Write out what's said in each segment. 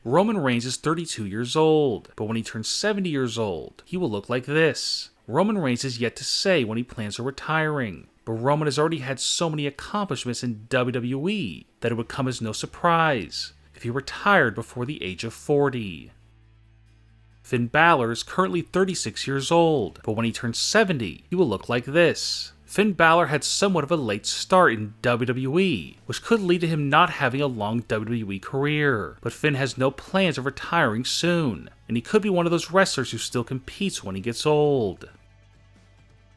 Roman Reigns is 32 years old, but when he turns 70 years old, he will look like this. Roman Reigns is yet to say when he plans on retiring, but Roman has already had so many accomplishments in WWE that it would come as no surprise if he retired before the age of 40. Finn Balor is currently 36 years old, but when he turns 70, he will look like this. Finn Balor had somewhat of a late start in WWE, which could lead to him not having a long WWE career, but Finn has no plans of retiring soon, and he could be one of those wrestlers who still competes when he gets old.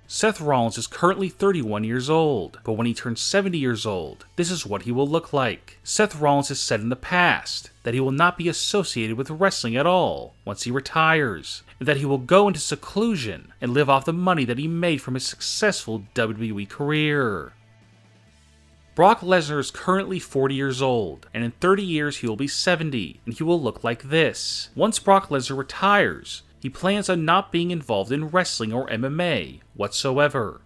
Seth Rollins is currently 31 years old, but when he turns 70 years old, this is what he will look like. Seth Rollins has said in the past that he will not be associated with wrestling at all once he retires, and that he will go into seclusion and live off the money that he made from his successful WWE career. Brock Lesnar is currently 40 years old, and in 30 years he will be 70, and he will look like this. Once Brock Lesnar retires, he plans on not being involved in wrestling or MMA whatsoever.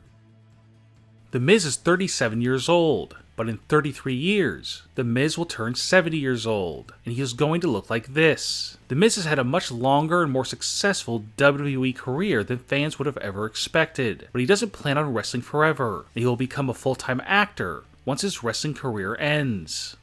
The Miz is 37 years old, but in 33 years, The Miz will turn 70 years old, and he is going to look like this. The Miz has had a much longer and more successful WWE career than fans would have ever expected, but he doesn't plan on wrestling forever, and he will become a full-time actor once his wrestling career ends.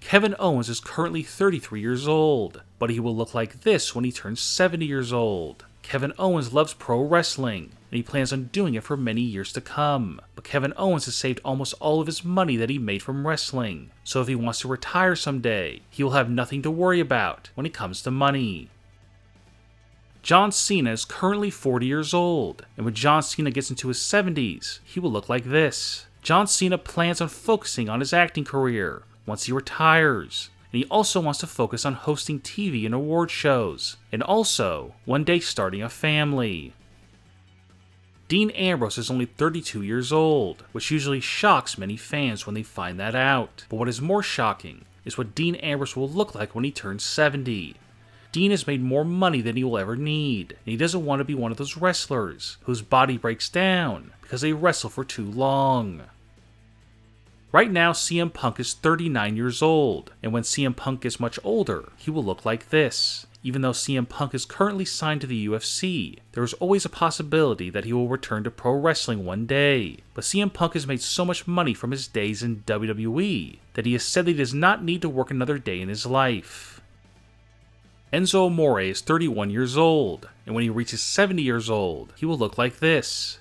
Kevin Owens is currently 33 years old, but he will look like this when he turns 70 years old. Kevin Owens loves pro wrestling, and he plans on doing it for many years to come. But Kevin Owens has saved almost all of his money that he made from wrestling, so if he wants to retire someday, he will have nothing to worry about when it comes to money. John Cena is currently 40 years old, and when John Cena gets into his 70s, he will look like this. John Cena plans on focusing on his acting career once he retires, and he also wants to focus on hosting TV and award shows, and also one day starting a family. Dean Ambrose is only 32 years old, which usually shocks many fans when they find that out, but what is more shocking is what Dean Ambrose will look like when he turns 70. Dean has made more money than he will ever need, and he doesn't want to be one of those wrestlers whose body breaks down because they wrestle for too long. Right now, CM Punk is 39 years old, and when CM Punk gets much older, he will look like this. Even though CM Punk is currently signed to the UFC, there is always a possibility that he will return to pro wrestling one day. But CM Punk has made so much money from his days in WWE that he has said that he does not need to work another day in his life. Enzo Amore is 31 years old, and when he reaches 70 years old, he will look like this.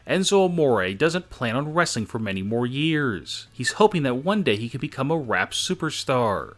Enzo Amore doesn't plan on wrestling for many more years. He's hoping that one day he can become a rap superstar.